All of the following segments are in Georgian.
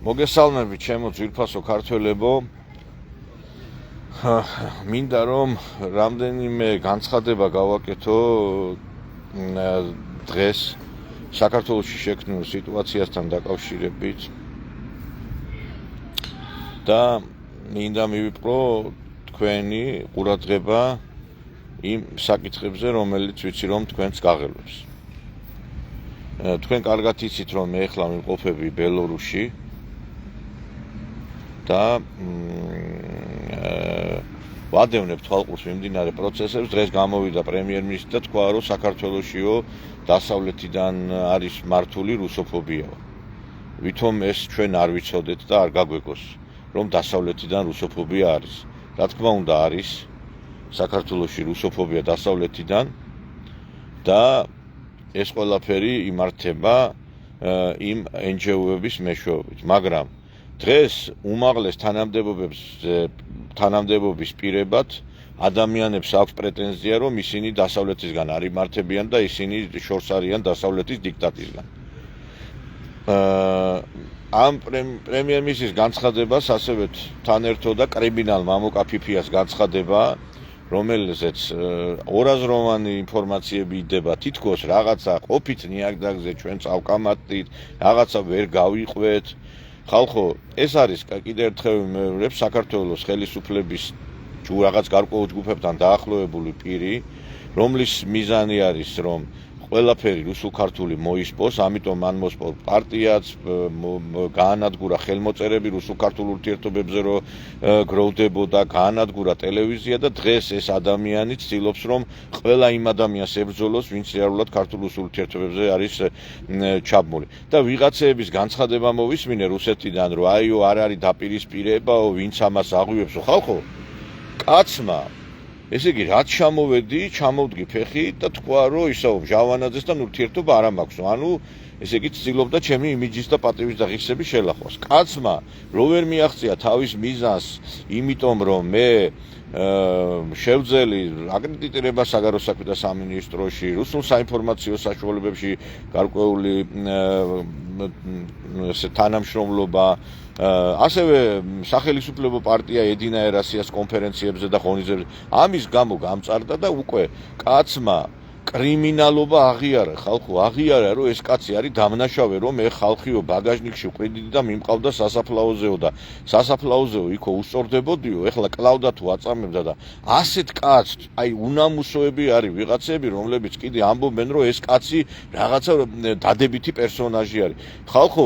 მოგესალმებით ჩემო ძვირფასო ქართველებო. მინდა რომ რამდენიმე განცხადება გავაკეთო დღეს საქართველოში შექმნილ სიტუაციასთან დაკავშირებით და მინდა მივიპყრო თქვენი ყურადღება იმ საკითხებზე, რომელიც ვიცი რომ თქვენს გაღელვებს. თქვენ კარგად იცით რომ მე ახლა მიმყოფები ბელორუსში და ვადევნებ თვალყურს მიმდინარე პროცესებს. დღეს გამოვიდა პრემიერ-მინისტრი და თქვა რომ საქართველოშიო დასავლეთიდან არის მართული რუსოფობია. ვითომ ეს ჩვენ არ ვიცოდეთ და არ გაგვეგოს რომ დასავლეთიდან რუსოფობია არის. რა თქმა უნდა არის საქართველოში რუსოფობია დასავლეთიდან და ეს ყველაფერი იმართება იმ NGO-ების მეშვეობით, მაგრამ დღეს უმაღლეს თანამდებობის პირებად ადამიანებს აქვს პრეტენზია, რომ ისინი დასავლეთისგან არ იმართებიან და ისინი შორს არიან დასავლეთის დიქტატისგან. ამ პრემიერ-მინისტრის განცხადებას ასევე თან ერთოდა კრიმინალ მამუკა ფიფიას განცხადება, რომელზეც ორაზროვანი ინფორმაციები იდება, თითქოს რაღაცა ყოფით ნიადაგზე ჩვენ წავკამათდით, რაღაცა ვერ გავიყვეთ. ხალხო, ეს არის კიდევ ერთხელ ვიმეორებ საქართველოს ხელისუფლების რაღაც გარკვეულ ჯგუფებთან დაახლოებული პირი, რომლის მიზანი არის რომ ყველაფერი რუსულ-ქართული მოისპოს, ამიტომ მან მოსპო პარტიაც, გაანადგურა ხელმოწერები რუსულ-ქართულ ურთიერთობებზე რომ გროვდებოდა, გაანადგურა ტელევიზია და დღეს ეს ადამიანი ცდილობს რომ ყველა იმ ადამიანს ებრძოლოს, ვინც რეალურად ქართულ-რუსულ ურთიერთობებზე არის ჩაბმული. და ვიღაცეების განცხადება მოვისმინე რუსეთიდან, რომ აიო არ არის დაპირისპირებაო, ვინც ამას აღვივებსო. ხალხო, კაცმა ესე იგი, რაც ჩამოვდგი ფეხი და თქვა, რომ ისაო ჟავანაძესთან ურთიერთობა არ მაქვს. ანუ ესე იგი, ცდილობდა ჩემი იმიჯის და პატივის და ღირსების შელახვას. კაცმა რო ვერ მიაღწია თავის მიზანს, იმიტომ რომ მე შევძელი აკრედიტირება საგარეო საქმეთა სამინისტროში, რუსულ საინფორმაციო საშუალებებში გარკვეული თანამშრომლობა, ასევე სახელისუფლებო პარტია ედინა ერასიას კონფერენციებზე და ღონისძიებებზე. ამის გამო გამწარდა და უკვე კაცმა კრიმინალობა აღიარა, ხალხო, აღიარა, რომ ეს კაცი არის დამნაშავე, რომ მე ხალხიო ბაგაჟნიკში ვყიდიდი და მიმყავდა სასაფლაოზეო და სასაფლაოზეო იქო უსწორდებოდიო, ეხლა კლავდა თუ აწამებდა და ასეთ კაცს, აი უნამუსოები არის ვიღაცები, რომლებიც კიდე ამბობენ, რომ ეს კაცი რაღაცა დადებითი პერსონაჟი არის. ხალხო,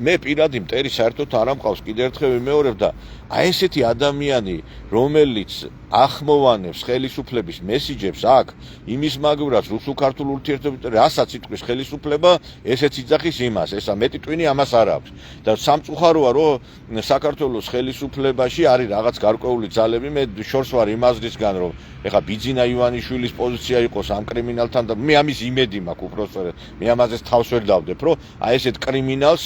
მე პირადი მტერი საერთოდ არ ამყავს, კიდე ერთხელ ვიმეორებ და აი ესეთი ადამიანი, რომელიც ახმოვანებს ხელისუფლების მესიჯებს აქ, იმის მაგვრად რუსულ-ქართულ ურთიერთობებში, რასაც იტყვის ხელისუფლება, ესეც იძახის იმას, ესა მეტი ტვინი ამას არ აქვს. და სამწუხაროა, რომ საქართველოს ხელისუფლებაში არის რაღაც გარკვეული ძალები, მე შორს ვარ იმაზრისგან, რომ ეხა ბიძინა ივანიშვილის პოზიცია იყოს ამ კრიმინალთან და მე ამის იმედი მაქვს უпростоრად. მე ამაზე თავს ვერ დავდებ, რომ აი ესეთ კრიმინალს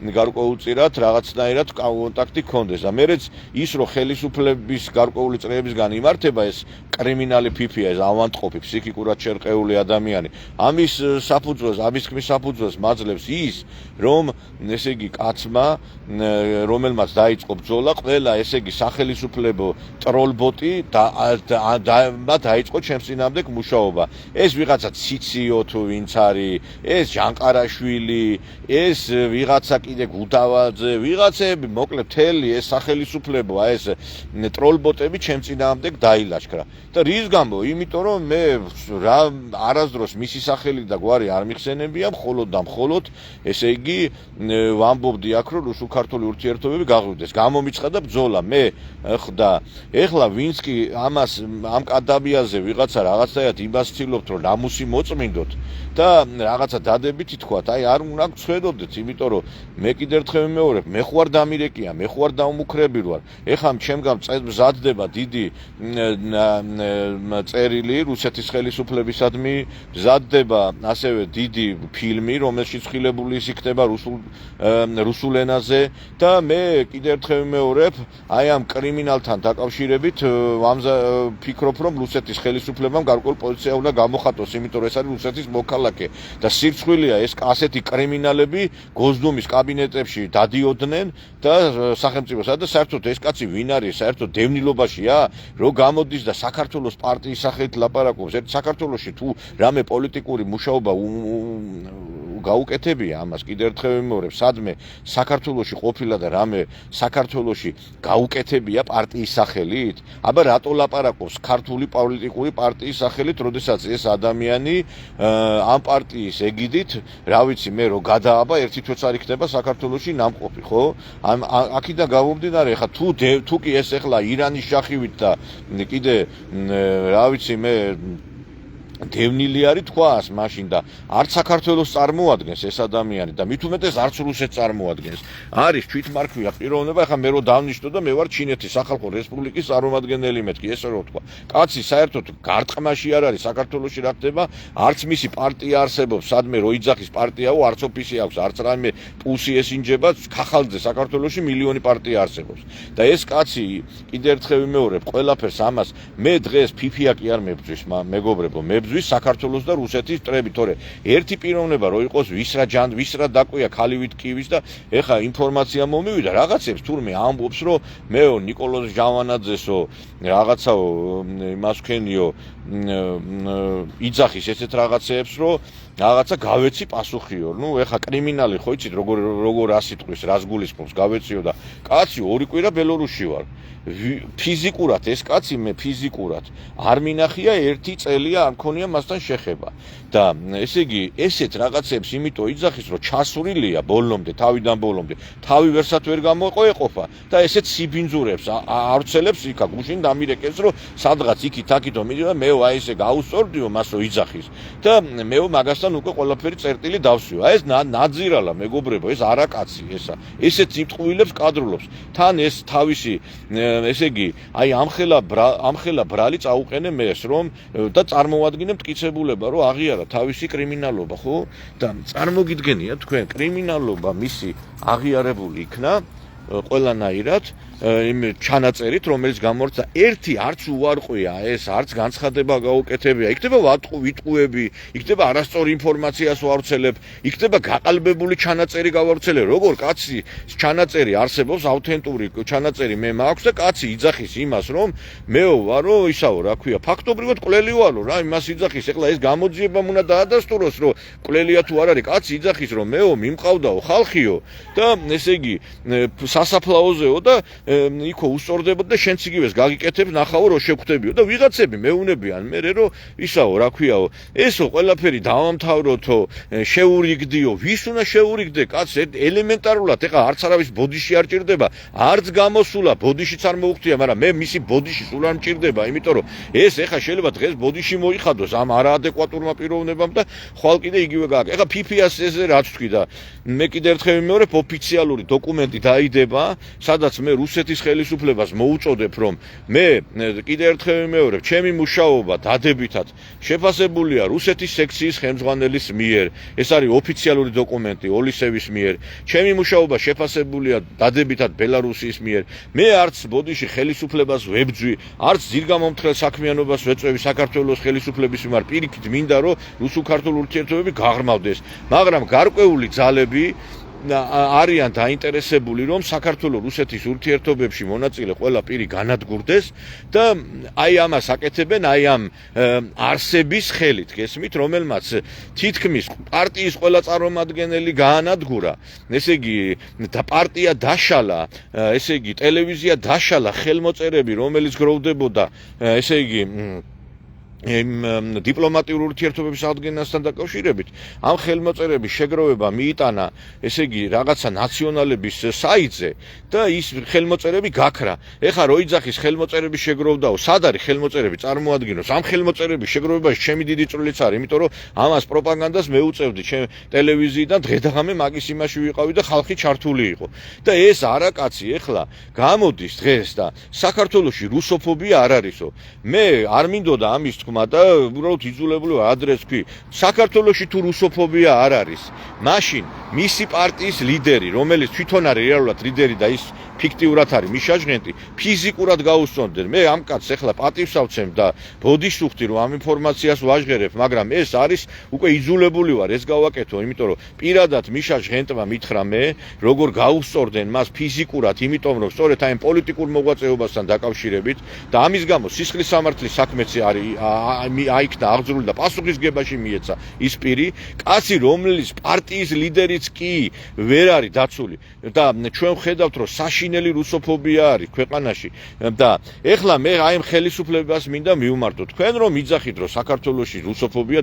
გარკვეულწილად რაღაცნაირად კონტაქტი გქონდეს. და მერეც ის რომ ხელისუფლების გარკვეული წრეებისგან იმართება ეს კრიმინალი ფიფია, ეს ავანტყოფი, ფსიქიკურად შერყეული ადამიანი. ამის თქმის საფუძველს მაძლევს ის, რომ ესე იგი კაცმა, რომელმაც დაიწყო ბრძოლა, ყველა ესე იგი სახელისუფლებო ტროლბოტი დაიწყო ჩემს წინამდე მუშაობა. ეს ვიღაცა ციციო თუ ვინც არის, ეს ჟანყარაშვილი, ეს ვიღაცა კიდე გუდავაძე, ვიღაცები, მოკლედ მთელი ეს სახელისუფლებო, აი ეს ტროლბოტები ჩემს წინამდე დაილაშქრა. და რის გამო? იმიტომ რომ მე არასდროს მისი სახელი და გვარი არ მიხსენებია, მხოლოდ და მხოლოდ ესე იგი ვამბობდი აქ რომ რუსულ-ქართული ურთიერთობები გაღვივდეს. გამომიცხადა ბრძოლა. მე ეხლა ვინც კი ამ კადაბიაზე ვიღაცა რაღაცაად იმას ცდილობთ რომ ნამუსი მოწმინდოთ და რაღაცა დადებითი თქვათ, აი არ უნდა გცვენოდეთ, იმიტომ რომ მე კიდევ ერთხელ ვიმეორებ, მე ხوار დამირეკია, მე ხوار დაუმუქრებელი ვარ. ეხლა ჩემგან მზადდება დიდი წერილი რუსეთის ხელისუფლებისადმი, მზადდება ასევე დიდი ფილმი, რომელშიც ხილებული იქნება რუსულ ენაზე და მე კიდევ ერთხელ ვიმეორებ, აი ამ კრიმინალთან დაკავშირებით ვფიქრობ, რომ რუსეთის ხელისუფლებამ გარკვეულ პოზიციას უნდა გამოხატოს, იმიტომ რომ ეს არის რუსეთის მოქალაქე და სირცხვილია ეს ასეთი კრიმინალები გოსდუმის კაბინეტებში დადიოდნენ და სახელმწიფოსა და საერთოდ ეს კაცი ვინ არის, საერთოდ დევნილობაშია, რომ გამოდის და საქართველოს პარტიის სახელით ლაპარაკობს. საქართველოში თუ რამე პოლიტიკური მუშაობა გაუკეთებია ამას კიდევ ერთხელ ვიმეორებ, სადმე საქართველოში ყოფილა და რამე საქართველოში გაუკეთებია პარტიის სახელით? აბა რატო ლაპარაკობს ქართული პოლიტიკური პარტიის სახელით, როდესაც ეს ადამიანი ამ პარტიის ეგიდით, რა ვიცი მე რო გადააბა ერთი თვეც არ იქნება საქართველოში ნამყოფი, ხო? აქედან გამომდინარე, ხა თუ კი ეს ახლა ირანის შახივით და კიდე რა ვიცი მე დევნილი არის თქვას მაშინ და არც საქართველოს წარმოადგენს ეს ადამიანი და მით უმეტეს არც რუსეთს წარმოადგენს. არის თვითმარქვია პიროვნება, ახლა მე რო დავნიშნო და მე ვარ ჩინეთის სახალხო რესპუბლიკის წარმომადგენელი მეთქი, ესე რო თქვა. კაცი საერთოდ გარტყმაში არ არის საქართველოში რა ხდება, არც მისი პარტია არსებობს, სადმე რო იძახის პარტიაო, არც ოფისი აქვს, არც რამე პულსი ესინჯება, ხახალზე საქართველოში მილიონი პარტია არსებობს. და ეს კაცი კიდევ ერთხელ ვიმეორებ, ყველაფერს ამას მე დღეს ფიფია კი არ მებძვის, მეგობრებო, საქართველოს და რუსეთის მტრები, თორე ერთი პიროვნება რო იყოს ვის რა დაკვია ქალივით კივის და ეხა ინფორმაცია მომივიდა რაღაცებს თურმე ამბობს რომ მეო ნიკოლოზ ჟავანაძესო რაღაცაო იმას ვქენიო იძახის ესეთ რაღაცებს რომ რაღაცა გავეცი პასუხიო. ნუ ეხა კრიმინალი ხო იცით როგორ ასიტყვის რას გულისხმობს გავეციო და კაცი ორი კვირა ბელორუსში ვარ. ფიზიკურად ეს კაცი მე ფიზიკურად არ მინახია ერთი წელია არ მქონია მასთან შეხება და ესე იგი ესეთ რაღაცებს იმიტომ იძახის რომ ჩასურილია ბოლომდე თავიდან ბოლომდე თავი ვერსად ვერ გამოეყოფა და ესეთ სიბინძურებს ავრცელებს იქა გუშინ დამირეკეს რომ სადღაც იქით აქითო მიდიოდა მეო აი ესე გაუსწორდიო მასო იძახის და მეო მაგასთან უკვე ყველაფერი წერტილი დავსვიო. აი ეს ნაძირალა მეგობრებო, ეს არაკაცი ესა ესეთ სიმწყვილებს კადრულობს თან ეს თავისი ესე იგი აი ამხელა ბრალი წაუყენე მეს რომ და წარმოადგინე მტკიცებულება რომ აღიარა თავისი კრიმინალობა, ხო? და წარმოგიდგენია თქვენ კრიმინალობა მისი აღიარებული იქნა ყველანაირად იმ ჩანაწერით, რომელიც გამორჩა ერთი არც უარყვია ეს, არც განცხადება გაუკეთებია, იქნება ვიტყუები, იქნება არასწორი ინფორმაციას ვავრცელებ, იქნება გაყალბებული ჩანაწერი გავავრცელებ, როგორ კაცი ჩანაწერი არსებობს, ავთენტური ჩანაწერი მე მაქვს და კაცი იძახის იმას, რომ მეო ვარო, ისაო, რა ქვია, ფაქტობრივად კვლელი ვარო რა, იმას იძახის, ეხლა ეს გამოძიებამ უნდა დაადასტუროს, რომ კვლელია თუ არ არის, კაცი იძახის, რომ მეო მიმყავდაო ხალხიო და ესე იგი სასაფლაოზეო და იქო უსწორდებოდ და შენც იგივეს გაგიკეთებ ნახავო რო შეგხვდებიო და ვიღაცები მეუნებიან მე რომ ისაო რა ქვიაო ესო ყველაფერი დავამთავროთო შეურიგდიო ვის უნდა შეურიგდე კაც ელემენტარულად ეხა არც არავის ბოდიში არ ჭირდება არც გამოსულა ბოდიშიც არ მოუხდია მაგრამ მე მისი ბოდიში სულ არ მჭირდება იმიტომ რომ ეს ეხა შეიძლება დღეს ბოდიში მოიხადოს ამ არაადეკვატურმა პიროვნებამ და ხვალ კიდე იგივე გააკეთე ეხა ფიფიას ესე რაც თქვი და მე კიდე ერთხელ ვიმეორებ ოფიციალური დოკუმენტი დაიდება სადაც მე რუსეთის ხელისუფლებას მოუწოდებ რომ მე კიდე ერთხელ ვიმეორებ ჩემი მუშაობა დადებითად შეფასებულია რუსეთის სექციის ხელმძღვანელის მიერ ეს არის ოფიციალური დოკუმენტი ოლისევის მიერ ჩემი მუშაობა შეფასებულია დადებითად ბელარუსის მიერ მე არც ბოდიში ხელისუფლებას ვებძვი არც ძირგამომთხელ საქმიანობას ვეწვევი საქართველოს ხელისუფლების მიმართ პირიქით მინდა რომ რუსულ-ქართული ურთიერთობები გაღრმავდეს მაგრამ გარკვეული ძალები არიან დაინტერესებული რომ საქართველოს რუსეთის ურთიერთობებში მონაწილე ყველა პირი განადგურდეს და აი ამას აკეთებენ აი ამ არსების ხელით გესმით რომელმაც თითქმის პარტიის ყველა წარმომადგენელი გაანადგურა ესე იგი და პარტია დაშალა ესე იგი ტელევიზია დაშალა ხელმოწერები რომელიც გროვდებოდა ესე იგი დიპლომატიურ ურთიერთობების აღდგენასთან დაკავშირებით ამ ხელმოწერების შეგროვება მიიტანა ესე იგი რაღაცა ნაციონალების საიტზე და ის ხელმოწერები გაქრა ეხა რო იძახის ხელმოწერების შეგროვდაო სად არის ხელმოწერები წარმოადგინოს ამ ხელმოწერების შეგროვებაში ჩემი დიდი წვლილიც არის იმიტომ რომ ამას პროპაგანდას მეუწევდი ჩემ ტელევიზიიდან დღე-დღამე მაგის იმაში ვიყავი და ხალხი ჩართული იყო და ეს არაკაცი ეხლა გამოდის დღეს და საქართველოში რუსოფობია არ არისო მე არ მინდოდა ამის თქმა და უბრალოდ იძულებული ვარ ადრეს ვქვი საქართველოში თუ რუსოფობია არ არის მაშინ მისი პარტიის ლიდერი რომელიც თვითონ არის რეალურად ლიდერი და ის ფიქტიურად არის მიშა ჟღენტი ფიზიკურად გაუსწონდნენ მე ამ კაცს ახლა პატივს ავცემ და ბოდიშს ვუხდი რომ ამ ინფორმაციას ვაჟღერებ მაგრამ ეს არის უკვე იძულებული ვარ ეს გავაკეთო იმიტომ რომ პირადად მიშა ჟღენტმა მითხრა მე როგორ გაუსწორდნენ მას ფიზიკურად იმიტომ რომ სწორედ აი პოლიტიკურ მოღვაწეობასთან დაკავშირებით და ამის გამო სისხლის სამართლის საქმეც აიქნა აღძრული და პასუხისგებაში მიეცა ის პირი კაცი რომლის პარტიის ლიდერიც კი ვერ არის დაცული და ჩვენ ვხედავთ რომ საშინელი რუსოფობია არის ქვეყანაში და ეხლა მე აი ამ ხელისუფლებას მინდა მივმართო თქვენ რომ იძახით რომ საქართველოში რუსოფობია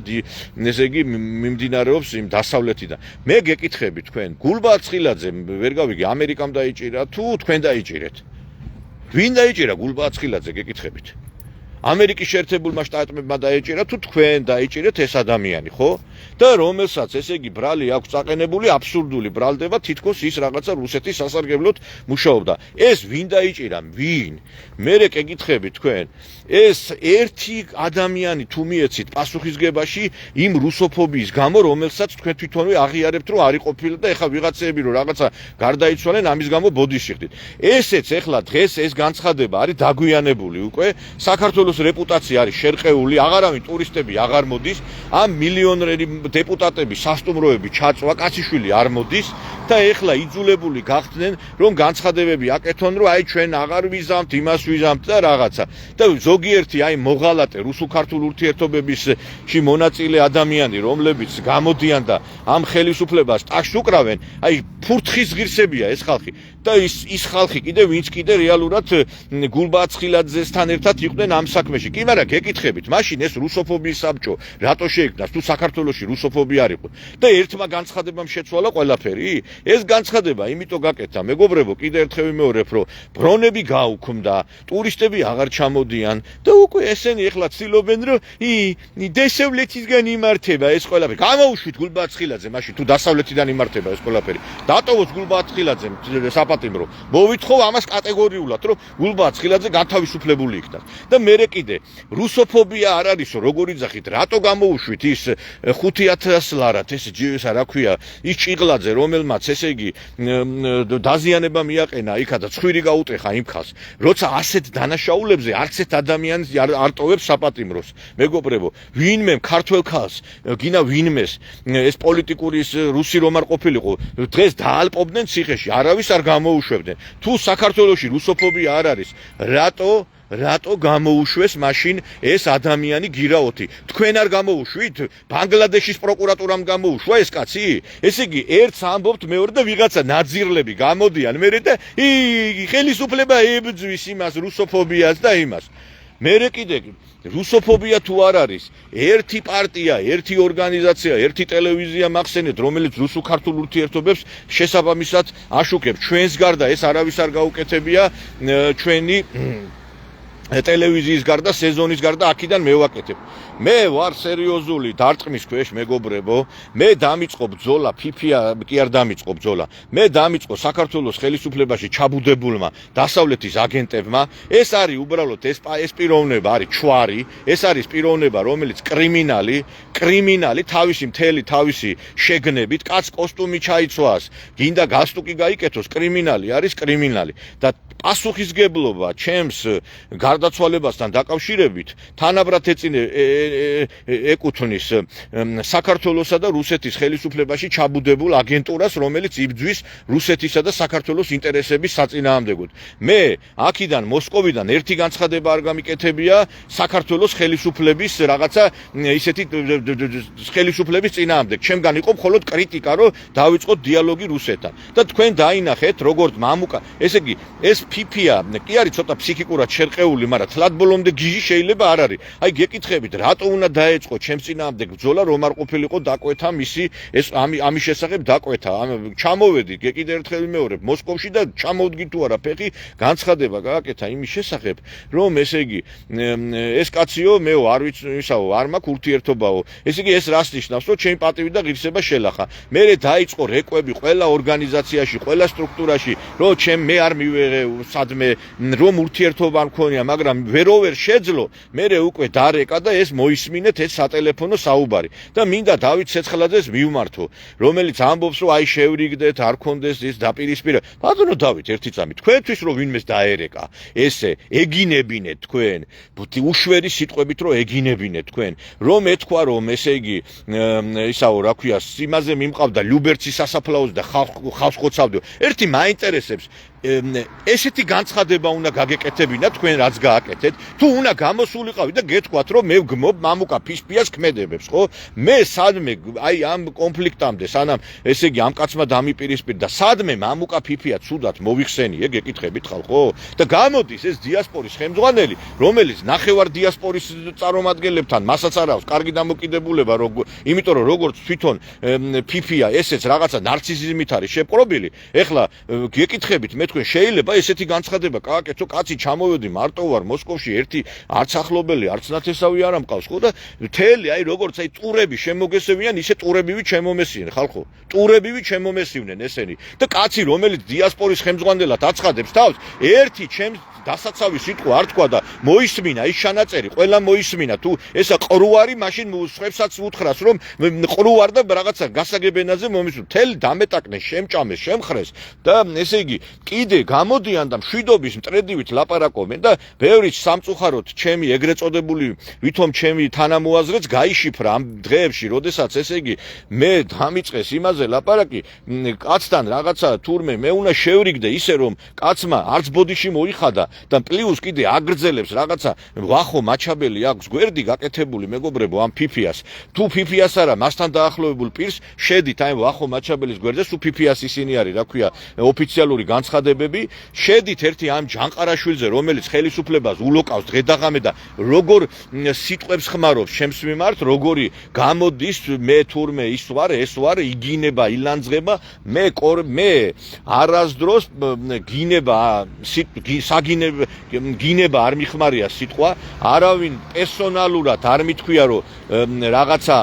ესე იგი მიმდინარეობს იმ დასავლეთიდან მე გეკითხები თქვენ გულბა ცხილაძე ვერ გავიგე ამერიკამ დაიჭირა თუ თქვენ დაიჭირეთ ვინ დაიჭირა გულბა ცხილაძე გეკითხებით ამერიკის შეერთებულმა შტატებმა დაიჭირა თუ თქვენ დაიჭირეთ ეს ადამიანი ხო და რომელსაც ესე იგი ბრალი აქვს წაყენებული აბსურდული ბრალდება თითქოს ის რაღაცა რუსეთის სასარგებლოდ მუშაობდა ეს ვინ დაიჭირა ვინ მე გეკითხები თქვენ ეს ერთი ადამიანი თუ მიეცით პასუხისგებაში იმ რუსოფობიის გამო რომელსაც თქვენ თვითონვე აღიარებთ რომ არის ყოფილი და ეხლა ვიღაცები რომ რაღაცა გარდაიცვალენ ამის გამო ბოდიში ხდით ესეც ეხლა დღეს ეს განცხადება არის დაგვიანებული უკვე საქართველოს რეპუტაცია არის შერყეული აღარავინ ტურისტები აღარ მოდის ამ მილიონერი დეპუტატები სასტუმროები ჩაწვა კაციშვილი არ მოდის და ეხლა იძულებული გახდნენ რომ განცხადებები აკეთონ რომ აი ჩვენ აღარ ვიზამთ იმას ვიზამთ და რაღაცა და ზოგიერთი აი მოღალატე რუსულ-ქართულ ურთიერთობებისში მონაწილე ადამიანი რომლებიც გამოდიან და ამ ხელისუფლებას ტაშს უკრავენ აი ფურთხის ღირსებია ეს ხალხი და ის ხალხი კიდე ვინც კიდე რეალურად გულბა ცხილაძესთან ერთად იყვნენ ამ საქმეში კი მაგრამ გეკითხებით მაშინ ეს რუსოფობიის საბჭო რატო შეიქმნა თუ საქართველოში რუსოფობია არ იყო და ერთმა განცხადებამ შეცვალა ყველაფერი ეს განცხადება იმიტომ გაკეთა მეგობრებო კიდე ერთხელ ვიმეორებ რომ ბრონები გაუქმდა ტურისტები აღარ ჩამოდიან და უკვე ესენი ეხლა ცდილობენ რომ დასავლეთისგან იმართება ეს ყველაფერი გამოუშვით გულბა ცხილაძე მაშინ თუ დასავლეთიდან იმართება ეს ყველაფერი დატოვოს გულბა ცხილაძემ საპატიმრო მოვითხოვ ამას კატეგორიულად რომ გულბა ცხილაძე განთავისუფლებული იქნას და მე კიდე რუსოფობია არ არისო როგორ იძახით რატო გამოუშვით ის 5000 ლარად ეს ჯიესა რა ქვია ის ჭიღლაძე რომელმაც ესე იგი დაზიანება მიაყენა იქა და ცხვირი გაუტეხა იმ ხალხს როცა ასეთ დანაშაულებზე არც ერთ ადამიანს არ ტოვებს საპატიმროს მეგობრებო ვინმე ქართველ ხალხს გინა ვინმეს ეს პოლიტიკური რუსი რომ არ ყოფილიყო დღეს დაალპობდნენ ციხეში არავის არ გამოუშვებდნენ თუ საქართველოში რუსოფობია არ არის რატო გამოუშვეს მაშინ ეს ადამიანი გირაოთი თქვენ არ გამოუშვით ბანგლადეშის პროკურატურამ გამოუშვა ეს კაცი ესე იგი ერთს ამბობთ მეორე და ვიღაცა ნაძირლები გამოდიან მერე და ხელისუფლება ებძვის იმას რუსოფობიას და იმას მერე კიდე რუსოფობია თუ არ არის ერთი პარტია ერთი ორგანიზაცია ერთი ტელევიზია მახსენეთ რომელიც რუსულ-ქართულ ურთიერთობებს შესაბამისად აშუქებს ჩვენს გარდა ეს არავის არ გაუკეთებია ჩვენი ტელევიზიის გარდა სეზონის გარდა აქედან მე ვაკეთებ მე ვარ სერიოზული დარტყმის ქვეშ მეგობრებო მე დამიწყო ბრძოლა ფიფია კი არ დამიწყო ბრძოლა მე დამიწყო საქართველოს ხელისუფლებაში ჩაბუდებულმა დასავლეთის აგენტებმა ეს არის უბრალოდ ეს პიროვნება არის ჩვარი ეს არის პიროვნება რომელიც კრიმინალი თავისი შეგნებით კაც კოსტუმი ჩაიცვას გინდა გასტუკი გაიკეთოს კრიმინალი არის კრიმინალი და პასუხისგებლობა ჩემს გარდაცვალებასთან დაკავშირებით თანაბრად ეკუთვნის საქართველოსა და რუსეთის ხელისუფლებაში ჩაბუდებულ აგენტურას რომელიც იბძვის რუსეთისა და საქართველოს ინტერესების საწინააღმდეგოდ მე აქედან მოსკოვიდან ერთი განცხადება არ გამიკეთებია საქართველოს ხელისუფლების რაღაცა ისეთი ხელისუფლების წინააღმდეგ ჩემგან იყო მხოლოდ კრიტიკა რომ დავიწყოთ დიალოგი რუსეთთან და თქვენ დაინახეთ როგორც მამუკა ესე იგი ეს ფიფია კი არის ცოტა ფსიქიკურად შერყეული მაგრამ თლად ბოლომდე გიჟი შეიძლება არ არის აი გეკითხებით რატო უნდა დაეწყო ჩემს წინააღმდეგ ბრძოლა რომ არ ყოფილიყო დაკვეთა მისი ეს ამის შესახებ დაკვეთა ჩამოვედი კიდე ერთხელ ვიმეორებ მოსკოვში და ჩამოვდგი თუ არა ფეხი განცხადება გააკეთა იმის შესახებ რომ ესე იგი ეს კაციო მეო არ ვიცისაო არ მაქვს ურთიერთობაო ესე იგი ეს რას ნიშნავს რომ ჩემი პატივი და ღირსება შელახა მე დაიწყო რეკვები ყველა ორგანიზაციაში ყველა სტრუქტურაში რომ მე არ მივეღე სადმე რომ ურთიერთობა მქონია მაგრამ ვეროვერ შეძლო მერე უკვე დარეკა და ეს მოისმინეთ ეს სატელეფონო საუბარი და მინდა დავით ცეცხლაძეს მივმართო რომელიც ამბობს რომ აი შევრიგდეთ არ გქონდეს ის დაპირისპირება ბატონო დავით ერთი წამი თქვენთვის რომ ვინმეს დაერეკა ესე ეგინებინეთ თქვენ უშვერი სიტყვებით რომ ეგინებინეთ თქვენ რომ ეთქვა რომ ესე იგი ისაო რა ქვია იმაზე მიმყავდა ლიუბერტის სასაფლაოზე და ხალხს ხოცავდა ერთი მაინტერესებს ესეთი განცხადება უნდა გაგეკეთებინა თქვენ რაც გააკეთეთ თუ უნდა გამოსულიყავით და გეთქვათ რომ მე ვგმობ მამუკა ფიშფიას ქმედებებს ხო მე სადმე აი ამ კონფლიქტამდე სანამ ესე იგი ამ კაცმა დამიპირისპირდა სადმე მამუკა ფიფია ცუდად მოიხსენიე გეკითხებით ხალხო და გამოდის ეს დიასპორის ხელმძღვანელი რომელიც ნახევარ დიასპორის წარმომადგენლებთან მასაც არ აქვს კარგი დამოკიდებულება იმიტომ რომ როგორც თვითონ ფიფია ესეც რაღაცა ნარცისიზმით არის შეპყრობილი ეხლა გეკითხებით მე თქვენ შეიძლება ესეთი განცხადება გააკეთო კაცი ჩამოვედი მარტო ვარ მოსკოვში ერთი არც ახლობელი არც ნათესავი არ ამყავს ხო და მთელი აი როგორც აი ტურები შემოგესევიან ისე ტურებივი შემომესიენ ხალხო ტურებივი შემომესივნენ ესენი და კაცი რომელიც დიასპორის ხელმძღვანელად აცხადებს თავს ერთი ჩემს დასაცავი სიტყვა არ თქვა და მოისმინა ის ჩანაწერი ყველა მოისმინა თუ ესა ყრუარი მაშინ სხვებსაც უთხრას რომ ყრუარ და რაღაცა გასაგებენაზე მომისმენ მთელი დამეტაკნეს შემჭამეს შემხრეს და ესე იგი კიდე გამოდიან და მშვიდობის მტრედივით ლაპარაკობენ და ბევრი სამწუხაროდ ჩემი ეგრეთ წოდებული ვითომ ჩემი თანამოაზრეც გაიშიფრა ამ დღეებში როდესაც ესე იგი მე დამიწყეს იმაზე ლაპარაკი კაცთან რაღაცა თურმე მე უნდა შევრიგდე ისე რომ კაცმა არც ბოდიში მოიხადა და პლუს კიდე აგრძელებს რაღაცა ვახო მაჩაბელი აქვს გვერდი გაკეთებული მეგობრებო ამ ფიფიას თუ ფიფიას არა მასთან დაახლოებულ პირს შედით აი ვახო მაჩაბელის გვერდზე თუ ფიფიას ისინი არის რა ქვია ოფიციალური განცხადებები შედით ერთი ამ ჯანყარაშვილზე რომელიც ხელისუფლებას ულოკავს დღედაღამე და როგორ სიტყვებს ხმარობს ჩემს მიმართ როგორი გამოდის მე თურმე ის ვარ ეს ვარ იგინება ილანძღება მე არასდროს გინება გინება არ მიხმარია სიტყვა არავინ პერსონალურად არ მithქვია რომ რაღაცა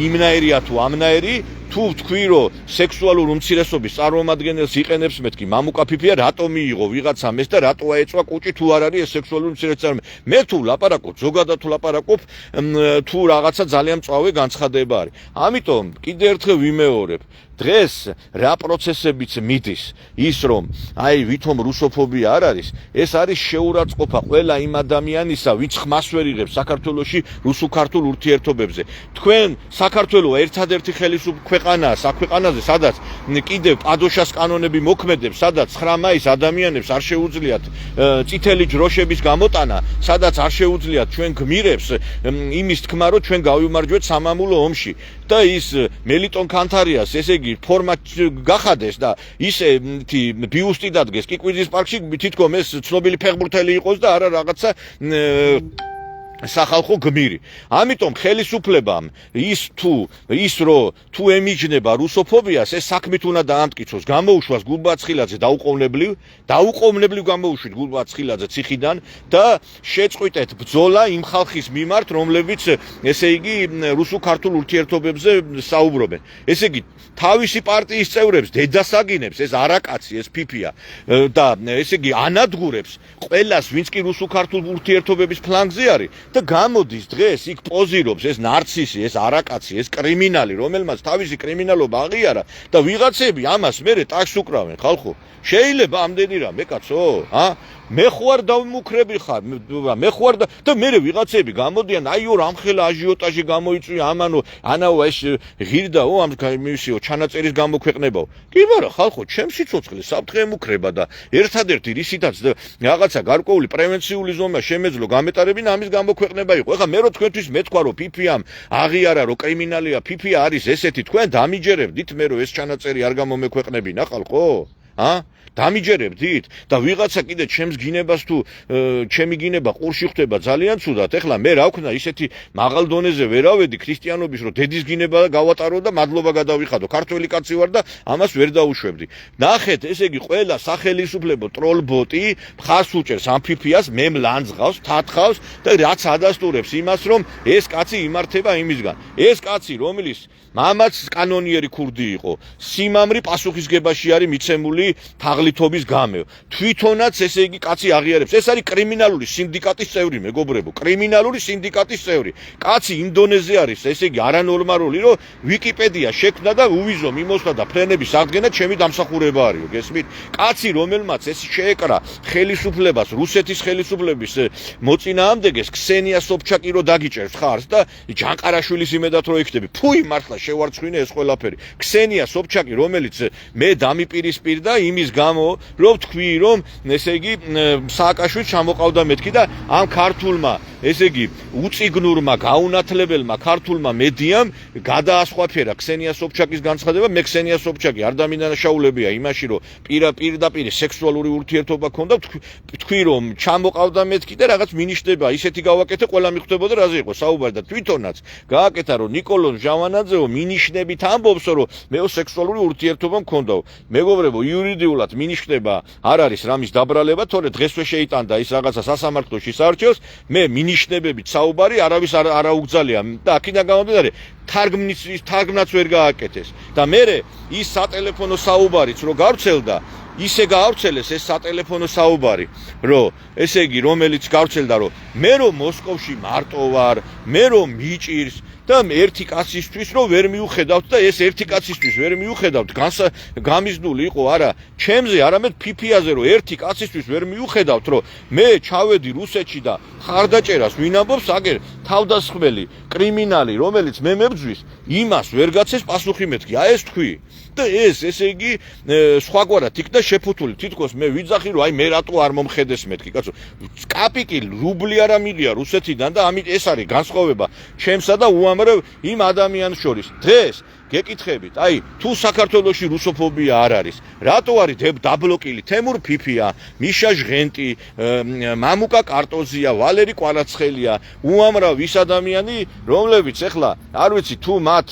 იმნაირია თუ ამნაირი თუ თქვი რომ სექსუალურ უმცირესობის წარმომადგენელს იყენებს მეთქი მამუკა ფიფია რატომ მიიღო ვიღაცამ ეს და რატო აეწვა კუჭი თუ არ არის ეს სექსუალური უმცირესობა მე თუ ლაპარაკობ ზოგადად თუ ლაპარაკობ თუ რაღაცა ძალიან მწვავე განცხადება არის ამიტომ კიდე ერთხელ ვიმეორებ დღეს რა პროცესებიც მიდის ის რომ აი ვითომ რუსოფობია არ არის ეს არის შეურაცხყოფა ყველა იმ ადამიანისა ვინც ხმას ვერ იღებს საქართველოში რუსულ-ქართულ ურთიერთობებზე თქვენ საქართველო ერთადერთი ხელისუფლება ქვეყანაა საქვეყანაზე სადაც კიდევ პადოშას კანონები მოქმედებს სადაც 9 მაისს ადამიანებს არ შეუძლიათ წითელი ჯროშების გამოტანა სადაც არ შეუძლიათ ჩვენ გმირებს იმის თქმა რომ ჩვენ გავიმარჯვეთ სამამულო ომში და ის მელიტონ კანთარიას ესე იგი ფორმა გახადეს და ისე ბიუსტი დადგეს კიკვიძის პარკში თითქოს ეს ცნობილი ფეხბურთელი იყოს და არა რაღაცა სახალხო გმირი. ამიტომ ხელისუფლებამ ის რომ თუ ემიჯნება რუსოფობიას ეს საქმით უნდა დაამტკიცოს გამოუშვას გულბაცხილაძე დაუყოვნებლივ გამოუშვით გულბაცხილაძე ციხიდან და შეწყვიტეთ ბრძოლა იმ ხალხის მიმართ რომლებიც ესე იგი რუსულ-ქართულ ურთიერთობებზე საუბრობენ ესე იგი თავისი პარტიის წევრებს დედასაგინებს ეს არაკაცი ეს ფიფია და ესე იგი ანადგურებს ყველას ვინც კი რუსულ-ქართულ ურთიერთობების ფლანგზე არის და გამოდის დღეს იქ პოზირობს ეს ნარცისი, ეს არაკაცი, ეს კრიმინალი, რომელმაც თავისი კრიმინალობა აღიარა და ვიღაცები ამას მერე ტაკს უკრავენ, ხალხო. შეიძლება ამდენი რამე კაცო, მე ხوار დავმუქრები ხარ, მე ხوار და მერე ვიღაცები გამოდიან, აიო რამხელა აჟიოტაჟი გამოიწვია ამანო, ანაო ეს ღირდაო ამ მისიო ჩანაწერის გამოქვეყნებაო. კი მაგრამ ხალხო, ჩემ სიცოცხლე საფრთხე ემუქრება და ერთადერთი რისითაც რაღაცა გარკვეული პრევენციული ზომა შემეძლო გამეტარებინა ამის გამოქვეყნება იყო. ეხლა მე რო თქვენთვის მეთქვა რომ ფიფიამ აღიარა რომ კრიმინალია, ფიფია არის ესეთი თქვენ დამიჯერებდით მე რომ ეს ჩანაწერი არ გამომექვეყნებინა ხალხო? დამიჯერებდით და ვიღაცა კიდე ჩემს გინებას თუ ჩემი გინება ყურში ხვდება ძალიან ცუდად. ეხლა მე რა ვქნა ისეთი მაღალ დონეზე ვერავედი ქრისტიანობის რომ დედის გინება გავატარო და მადლობა გადავიხადო. ქართველი კაცი ვარ და ამას ვერ დაუშვებდი. ნახეთ, ესე იგი ყველა სახელისუფლებო ტროლბოტი მხარს უჭერს ამ ფიფიას, მე მლანძღავს, თათხავს და რაც ადასტურებს იმას რომ ეს კაცი იმართება იმისგან. ეს კაცი რომლის მამაც კანონიერი ქურდი იყო, სიმამრი პასუხისგებაში არის მიცემული კრიმინალური თაღლითობის გამო. თვითონაც ესე იგი კაცი აღიარებს. ეს არის კრიმინალური სინდიკატის წევრი, მეგობრებო, კრიმინალური სინდიკატის წევრი. კაცი ინდონეზე არის, ესე იგი არანორმალური, რომ ვიკიპედია შექმნა და უვიზო მიმოსვლა და ფრენების აღდგენა ჩემი დამსახურება არისო, გესმით? კაცი, რომელმაც ეს შეეკრა ხელისუფლებას, რუსეთის ხელისუფლების მოწინააღმდეგეს, ქსენია სობჩაკი რო დაგიჭერს ხარს და ჯანყარაშვილის იმედად რო იქნები. ფუი, მართლა შევარცხვინე ეს ყველაფერი. ქსენია სობჩაკი, რომელიც მე დამიპირისპირდა იმის გამო, რომ თქვი, რომ ესე იგი სააკაშვილს ჩამოყავდა მეთქი და ამ ქართულმა, ესე იგი უწიგნურმა, გაუნათლებელმა ქართულმა მედიამ გადაასხვაფერა ქსენია სობჩაკის განცხადება. მე ქსენია სობჩაკი არ დამინაშაულებია იმაში, რომ პირდაპირ სექსუალური ურთიერთობა ქონდა, თქვი, რომ ჩამოყავდა მეთქი და რაღაც მინიშნება, ისეთი გავაკეთე, ყველა მიხვდებოდა რაზე იყო საუბარი და თვითონაც გააკეთა, რომ ნიკოლოზ ჟავანაძეო მინიშნებით ამბობს, რომ მეო სექსუალური ურთიერთობა მქონდაო. მეგობრებო, იურიდიულად მინიშნება არ არის რამის დაბრალება, თორე დღესვე შეიტანდა ის რაღაცა სასამართლოში საარჩევს, მე მინიშნებებით საუბარი არავის არ აუგზალია და აქედან გამომდინარე თარგმნაც ვერ გააკეთეს და მე ის სატელეფონო საუბარიც რო გავრცელდა ისე გავრცელეს ეს სატელეფონო საუბარი, რომ ესე იგი რომელიც გავრცელდა, რომ მე რომ მოსკოვში მარტო ვარ, მე რომ მიჭირს და ერთი კაცისთვის რომ ვერ მიუხედავთ და ეს ერთი კაცისთვის ვერ მიუხედავთ გამიზნული იყო არა ჩემზე, არამედ ფიფიაზე რომ ერთი კაცისთვის ვერ მიუხედავთ, რომ მე ჩავედი რუსეთში და ხარდაჭერას ვინ ამბობს, აგერ თავდასხმელი კრიმინალი, რომელიც მე მებძვის, იმას ვერ გაცეს პასუხი მეთქი. აი ეს თქვი. და ეს ესე იგი სხვაგვარად იქნა შეფუთული. თითქოს მე ვიძახი, რომ აი მე რატო არ მომხედეს მეთქი, კაცო. კაპიკი რუბლი არ ამილია რუსეთიდან და ამით ეს არის განსხვავება ჩემსა და უამრავ იმ ადამიანს შორის. დღეს გეკითხებით, აი თუ საქართველოში რუსოფობია არ არის, რატო არის დაბლოკილი თემურ ფიფია, მიშა ჟღენტი, მამუკა კარტოზია, ვალერი კვარაცხელია, უამრავ ის ადამიანი, რომლებიც ეხლა არ ვიცი თუ მათ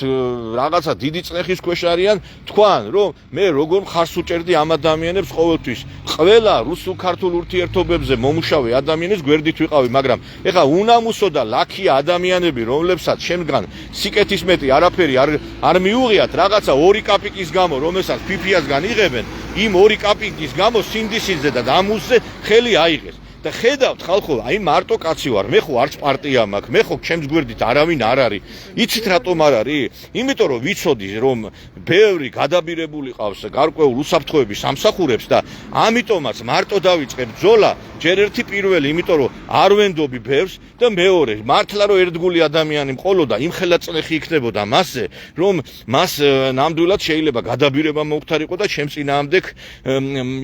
რაღაცა დიდი წნეხის ქვეშ არიან, თქვან, რომ მე როგორ მხარს უჭერდი ამ ადამიანებს ყოველთვის. ყველა რუსულ-ქართულ ურთიერთობებზე მომუშავე ადამიანის გვერდით ვიყავი, მაგრამ ეხლა უნამუსო და ლაქია ადამიანები, რომლებსაც შემდგან სიკეთის მეტი არაფერი არ მიუღიათ რაღაცა 2 კაპიკის გამო, რომელსაც ფიფიასგან იღებენ, იმ 2 კაპიკის გამო სინდისიძე და დამუსზე ხელი აიღეს. და ხედავთ ხალხო, აი მარტო კაცი ვარ, მე ხო არც პარტია მაქვს, მე ხო ჩემს გვერდით არავინ არ არის. იცით რატომ არ არის? იმიტომ რომ ვიცოდი რომ ბევრი გადაბირებული ყავს გარკვეულ უსაფრთხოების სამსახურებს და ამიტომაც მარტო დავიწყებ ბრძოლა, ჯერ ერთი პირველი, იმიტომ რომ არ ვენდობი ბევრს და მეორე, მართლა რომ ერთგული ადამიანი მყოლოდა, იმხელა წნეხი იქნებოდა მასზე, რომ მას ნამდვილად შეიძლება გადაბირება მოუხდარიყო და ჩემს წინააღმდეგ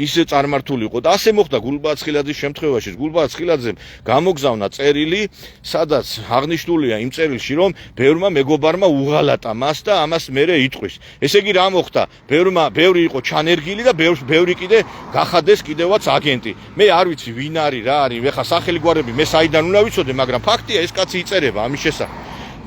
ისე წარმართულიყო. და ასე მოხდა გულბააცხილაძის შემთხვევაში. გულბააცხილაძემ გამოგზავნა წერილი, სადაც აღნიშნულია იმ წერილში, რომ ბევრმა მეგობარმა უღალატა მას და ამას მერე იტყვის. ესე იგი რა მოხდა? ბევრი იყო ჩანერგილი და ბევრი კიდე გახადეს კიდევაც აგენტი. მე არ ვიცი ვინ არის, რა არის, ეხა სახელი გვარები მე საიდან უნდა ვიცოდე, მაგრამ ფაქტია ეს კაცი იწერება ამის შესახებ.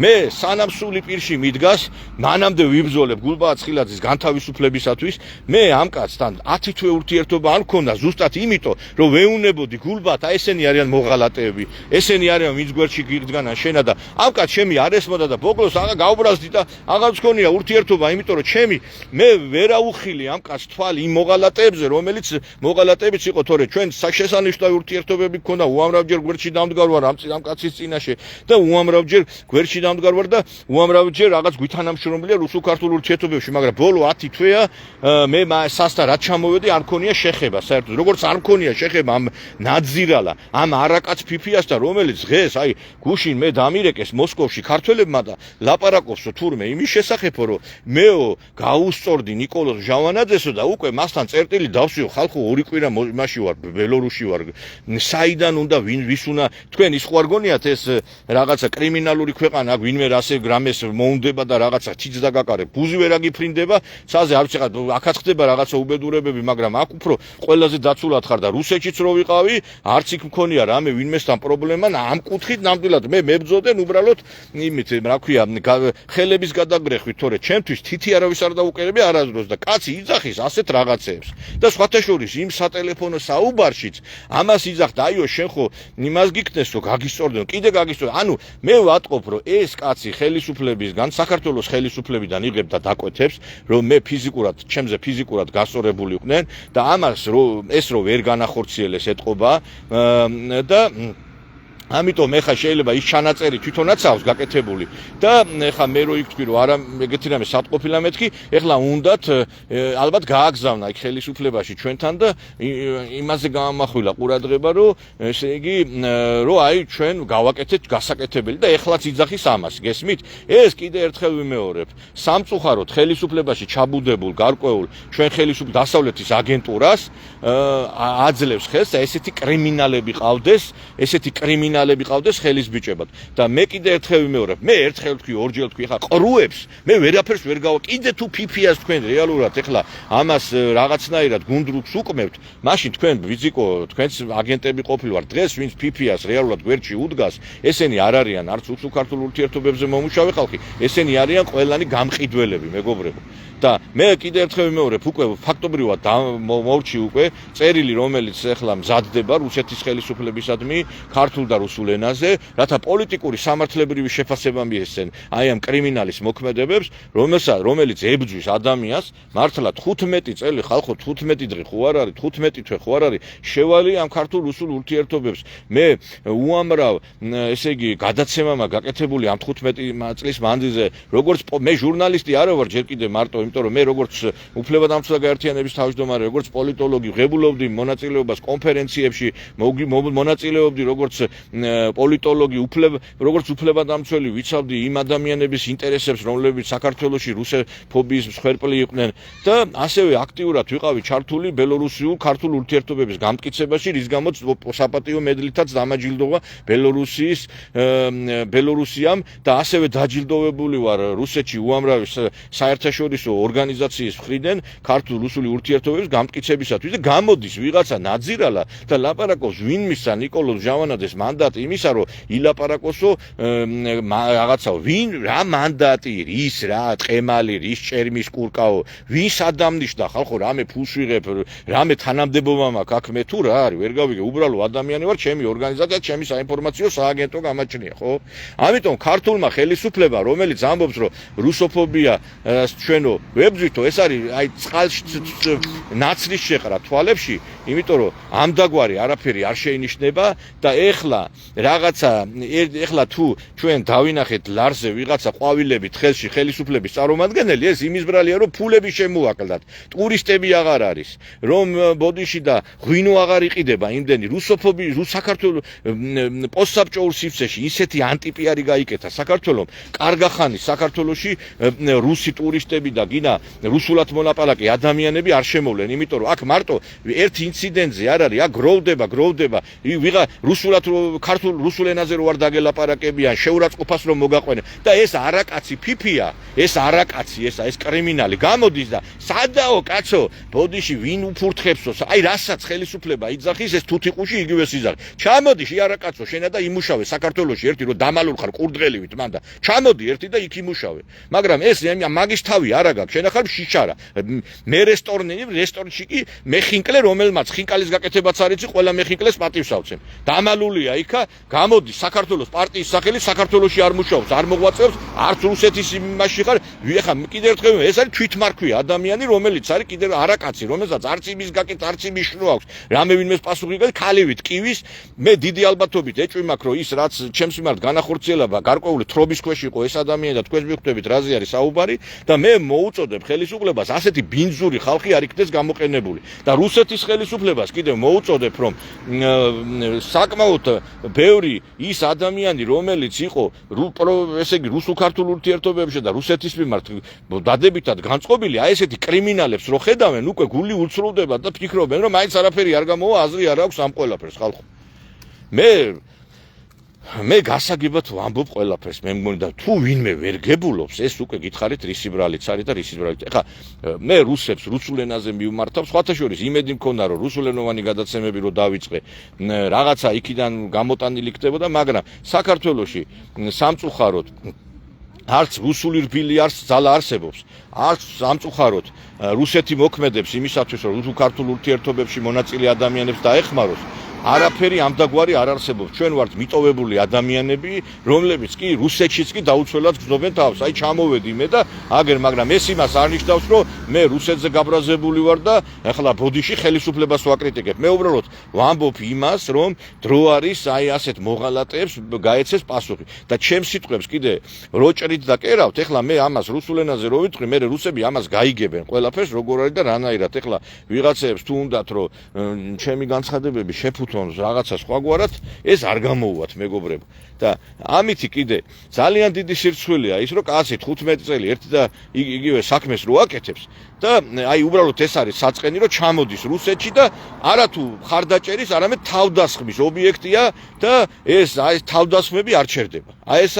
მე სანამ სული პირში მიდგას, მანამდე ვიბრძოლებ გულბააცხილაძის განთავისუფლებისათვის. მე ამ კაცთან 10 თვე ურთიერთობა არ მქონდა ზუსტად იმიტომ, რომ ვეუნებოდი გულბაათ, აი ესენი არიან მოღალატეები, ესენი არიან ვინც გვერდში გიგდგანან შენა და ამ კაც ჩემი არ ესმოდა და ბოგლოს გავბრაზდი და აღარც მქონია ურთიერთობა, იმიტომ რომ მე ვერაუხილი ამ კაც თვალი იმ მოღალატეებზე, რომელიც მოღალატეებიც იყო, თორე ჩვენ საშესანიშნავი ურთიერთობები მქონდა, უამრავჯერ გვერდში დამდგარ ვარ ამ კაცის წინაშე და უამრავჯერ გვერდში დამდგარ ვარ და უამრავჯერ რაღაც გვითანამშრომლია რუსულ-ქართულ ურთიერთობებში, მაგრამ ბოლო 10 თვეა მე სასთან რაც ჩამოვედი არ მქონია შეხება საერთოდ. როგორც არ მქონია შეხება ამ ნაძირალა, ამ არაკაც ფიფიასთან, რომელიც დღეს აი გუშინ მე დამირეკეს მოსკოვში ქართველებმა და ლაპარაკობსო თურმე იმის შესახებო, რომ მეო გაუსწორდი ნიკოლოზ ჟავანაძესო და უკვე მასთან წერტილი დავსვიო, ხალხო 2 კვირა იმაში ვარ, ბელორუსში ვარ. საიდან უნდა ვის უნდა თქვენ ის ხო არ გონიათ ეს რაღაცა კრიმინალური ქვეყანა, ვინმე ასე გრამეს მოუნდება და რაღაცა თიც დაგაკარე, ბუზი ვერ აგიფრინდება, ცაზე არ ვიცი, აქაც ხდება რაღაცა უბედურებები, მაგრამ აქ უფრო ყველაზე დაცულად ხარ და რუსეთშიც რო ვიყავი, არც იქ მქონია რამე ვინმესთან პრობლემა, ამ კუთხით ნამდვილად მე მებრძოდენ უბრალოდ იმით, რა ქვია, ხელების გადაგრეხვით, თორე ჩემთვის თითი არავის არ დაუკერებია არასდროს და კაცი იძახის ასეთ რაღაცეებს. და სხვათა შორის იმ სატელეფონო საუბარშიც ამას იძახდა, აიო შენ ხო იმას გიქნესო, გაგისწორდენ, კიდე გაგისწორდენ. ანუ მე ვატყობ, რომ ეს კაცი ხელისუფლებისგან, საქართველოს ხელისუფლებიდან იღებდა დაკვეთებს, რომ მე ჩემზე ფიზიკურად გასწორებული ვყვნენ და ამას ეს რო ვერ განახორციელეს ეთყობა და ამიტომ ეხა შეიძლება ის ჩანაწერი თვითონაც აქვს გაკეთებული და ეხა მე რო იქვთქვი რომ არა ეგეთი რამე სათყოფილა მეთქი ეხლა უნდათ ალბათ გააგზავნა იქ ხელისუფლებაში ჩვენთან და იმაზე გამახვილა ყურადღება რომ ესე იგი რომ აი ჩვენ გავაკეთეთ გასაკეთებელი და ეხლაც იძახის ამას გესმით ეს კიდე ერთხელ ვიმეორებ სამწუხაროდ ხელისუფლებაში ჩაბუდებულ გარკვეულ ჩვენ დასავლეთის აგენტურას აძლევს ხელს და ესეთი კრიმინალები ყავდეს ხელის ბიჭებად და მე კიდე ერთხელ ვიმეორებ მე ერთხელ ვთქვი ორჯერ ვთქვი ხა ყრუებს მე ვერაფერს ვერ კიდე თუ ფიფიას თქვენ რეალურად ეხლა ამას რაღაცნაირად გუნდრუქს უკმევთ მაშინ თქვენ ვიზიკო თქვენს აგენტები ყოფილვართ დღეს ვინც ფიფიას რეალურად გვერდში უდგას ესენი არ არიან არც უსუქართულ ურთიერთობებზე მომუშავე ხალხი ესენი არიან ყველანი გამყიდველები მეგობრებო და მე კიდე ერთხელ ვიმეორებ უკვე ფაქტობრივად მოვჩი უკვე წერილი რომელიც ეხლა მზადდება რუსეთის ხელისუფლებისადმი ქართულ და რუსულ ენაზე რათა პოლიტიკური სამართლებრივი შეფასება მიეცენ აი ამ კრიმინალის მოქმედებებს რომელიც ებრძვის ადამიანს მართლა 15 წელი ხალხო 15 დღე ხო არ არის 15 თვე ხო არ არის შევალი ამ ქართულ რუსულ ურთიერთობებს მე უამრავ ესე იგი გადაცემამა გაკეთებული ამ 15 წლის მანძილზე როგორც მე ჟურნალისტი არ ვარ ჯერ კიდე მარტო იმიტომ რომ მე როგორც უფლებადამცველთა გაერთიანების თავმჯდომარე როგორც პოლიტოლოგი ღებულობდი მონაწილეობას კონფერენციებში მონაწილეობდი როგორც პოლიტოლოგი როგორც უფლებადამცველი ვიცავდი იმ ადამიანების ინტერესებს რომლებიც საქართველოში რუსოფობიის მსხვერპლი იყვნენ და ასევე აქტიურად ვიყავი ჩართული ბელორუსიულ ქართულ ურთიერთობების გამტკიცებაში რის გამოც საპატიო მედლითაც დამაჯილდოვა ბელორუსიამ და ასევე დაჯილდოვებული ვარ რუსეთში უამრავი საერთაშორისო ორგანიზაციის მხრიდან ქართულ-რუსული ურთიერთობების გამტკიცებისათვის და გამოდის ვიღაცა ნაძირალა და ლაპარაკობს ვინ მისცა ნიკოლოზ ჟავანაძეს მანდატი იმისა რომ ილაპარაკოსო რაღაცა ვინ რა მანდატი რის რა ტყემალი რის ჭერმის კურკაო ვის ადამიანიშდა ხალხო რამე ფულს ვიღებ რამე თანამდებობა მაქვს აქ მე თუ რა არის ვერ გავიგე უბრალო ადამიანი ვარ ჩემი ორგანიზაცია ჩემი საინფორმაციო სააგენტო გამაჩნია ხო ამიტომ ქართულმა ხელისუფლება რომელიც ამბობს რომ რუსოფობია ჩვენო ვებძვითო ეს არის აი წყალში ნაცრის შეყრა თვალებში იმიტომ რომ ამდაგვარი არაფერი არ შეინიშნება და ეხლა რაღაცა ეხლა თუ ჩვენ დავინახეთ ლარზე ვიღაცა ყვავილებით ხელში ხელისუფლების წარმომადგენელი ეს იმის ბრალია რომ ფულები შემოაკლდათ ტურისტები აღარ არის რომ ბოდიში და ღვინო აღარ იყიდება იმდენი რუსოფობი საქართველოს პოსტსაბჭოურ სივრცეში ისეთი ანტიპიარი გაიკეთა საქართველოს კარგახანი საქართველოში რუსი ტურისტები და გინა რუსულად მონაპალაკი ადამიანები არ შემოვლენ იმიტომ რომ აქ მარტო ერთ ინციდენტზე არ არის აქ გროვდება ვიღა რუსულად ქართულ რუსულ ენაზე რო არ დაგელაპარაკებიან შეურაცხყოფას რომ მოგაყვნენ და ეს არაკაცი ფიფია ეს არაკაცი ეს კრიმინალი გამოდის და სადაო კაცო ბოდიში ვინ უფურთხებსო აი რასაც ხელისუფლება იძახის ეს თუთიყუში იგივეს იძახი ჩამოდი არაკაცო შენა და იმუშავე საქართველოში ერთი რომ დამალულ ხარ ყურდღელივით მან და ჩამოდი ერთი და იქ იმუშავე მაგრამ ეს მაგის თავი არა გაქვს შენა ხარ შიჩარა მე რესტორნში კი მეხინკლე რომელმაც ხინკალის გაკეთებაც არ იცი ყველა მეხინკლეს პატივს ავცემ დამალულია იქა გამოდის საქართველოს პარტიის სახელით საქართველოში არ მუშაობს არ მოღვაწეობს არც რუსეთის იმაში ხარ ეხა კიდე ერთხელ ეს არის თვითმარქვია ადამიანი რომელიც არის კიდე არაკაცი რომელსაც არც იმის გაკეთება არც იმის შროა აქვს რამე ვინმეს პასუხი გაქვს ქალივით კივის მე დიდი ალბათობით ეჭვი მაქვს რომ ის რაც ჩემს მიმართ განახორციელება გარკვეული თრობის ქვეშ იყო ეს ადამიანი და თქვენ მიხვდებით რაზე არის საუბარი და მე მოუწოდებ ხელისუფლებას ასეთი ბინძური ხალხი არ იქნეს გამოყენებული და რუსეთის ხელისუფლებას კიდევ მოუწოდებ რომ საკმაოდ ბევრი ის ადამიანი რომელიც იყო ესე იგი რუსულ-ქართულ ურთიერთობებში და რუსეთის მიმართ დადებითად განწყობილი აი ესეთი კრიმინალებს რო ხედავენ უკვე გული ულწროვდება და ფიქრობენ რომ მაინც არაფერი არ გამოვა აზრი არ აქვს ამ ყველაფერს ხალხო მე გასაგებად ვამბობ ყველაფერს მე მგონი და თუ ვინმე ვერ გებულობს ეს უკვე გითხარით რისი ბრალიც არის და რისი ბრალიც ეხა მე რუსებს რუსულ ენაზე მივმართავ სხვათა შორის იმედი მქონდა რომ რუსულენოვანი გადაცემები რო დავიწყე რაღაცა იქიდან გამოტანილი ხდებოდა მაგრამ საქართველოში სამწუხაროდ არც რუსული რბილი ძალა არსებობს არც სამწუხაროდ რუსეთი მოქმედებს იმისათვის რომ რუსულ-ქართულ ურთიერთობებში მონაწილე ადამიანებს დაეხმაროს არაფერი ამდაგვარი არ არსებობს. ჩვენ ვართ მიტოვებული ადამიანები, რომლებიც კი რუსეთშიც კი დაუცველად გრძნობენ თავს. აი ჩამოვედი მე და აგერ, მაგრამ ეს იმას არ ნიშნავს, რომ მე რუსეთზე გაბრაზებული ვარ და ახლა ბოდიში ხელისუფლებას ვაკრიტიკებ. მე უბრალოდ ვამბობ იმას, რომ დრო არის აი ასეთ მოღალატეებს გაეცეს პასუხი. და ჩემს სიტყვებს კიდე როჭრით დაკერავთ. ეხლა მე ამას რუსულ ენაზე რო ვიტყვი, მე რუსები ამას გაიგებენ ყველაფერს როგორ არის და რანაირად. ეხლა ვიღაცებს თუ უნდათ რომ ჩემი განცხადებები შეფუთონ რაღაცა სხვაგვარად, ეს არ გამოუვათ მეგობრებო. და ამითი კიდე ძალიან დიდი სირცხვილია ის, რომ კაცი 15 წელი ერთ და იგივე საქმეს რო აკეთებს და აი უბრალოდ ეს არის საწყენი, რომ ჩამოდის რუსეთში და არათუ ხარდაჭერის, არამედ თავდასხმის ობიექტია და ეს აი თავდასხმები არ ჩერდება. აი ეს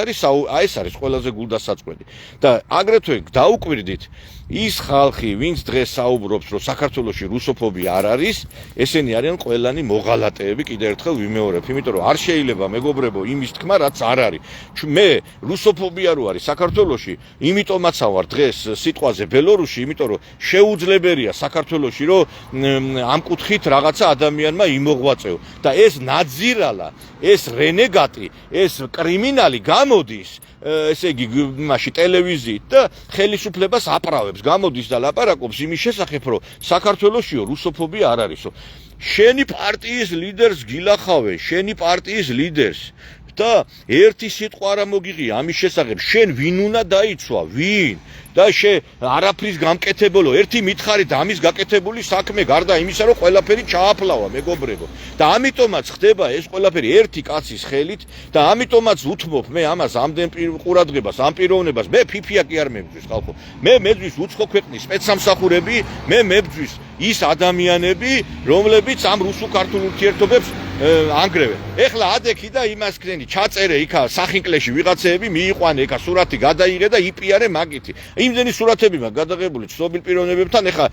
არის ყველაზე გულდასაწყვეტი. და აგრეთვე დაუკვირდით ის ხალხი, ვინც დღეს საუბრობს, რომ საქართველოში რუსოფობია არ არის, ესენი არიან ყველანი მოღალატეები, კიდევ ერთხელ ვიმეორებ, იმიტომ რომ არ შეიძლება მეგობრებო იმის თქმა, რაც არ არის. მე რუსოფობია რო არის საქართველოში, იმიტომაც ვარ დღეს სიტყვაზე ბელორუსში, იმიტომ რომ შეუძლებელია საქართველოში, რომ ამ კუთხით რაღაცა ადამიანმა იმოღვაწეო და ეს ნაძირალა, ეს რენეგატი, ეს კრიმინალი გამოდის ესე იგი მასში ტელევიზიით და ხელისუფლებას აპრავებს, გამოდის და ლაპარაკობს იმის შესახებ, რომ საქართველოსიო რუსოფობია არ არისო. შენი პარტიის ლიდერს გილახავენ, შენი პარტიის ლიდერს და ერთი სიტყვა არ მოგიღია ამის შესახებ, შენ ვინ უნდა დაიცვა, ვინ? და არაფრის გამკეთებელო, ერთი მითხარით ამის გაკეთებული საქმე გარდა იმისა, რომ ყველაფერი ჩააფლავა მეგობრებო. და ამიტომაც ხდება ეს ყველაფერი ერთი კაცის ხელით და ამიტომაც უთმობ მე ამას ამდენ ყურადღებას, ამ პიროვნებას, მე ფიფია კი არ მებძვის ხალხო. მე მებძვის უცხო ქვეყნის სპეცსამსახურები, მე მებძვის ის ადამიანები, რომლებიც ამ რუსულ-ქართულ ურთიერთობებს ანგრევენ. ეხლა ადექი და იმას ქნენი, ჩაწერე იქა სახინკლეში ვიღაცეები მიიყვანე, იქა სურათი გადაიღე და იპიარე მაგითი. იმდენი სურათები მაქვს გადაღებული ცნობილ პიროვნებებთან, ეხლა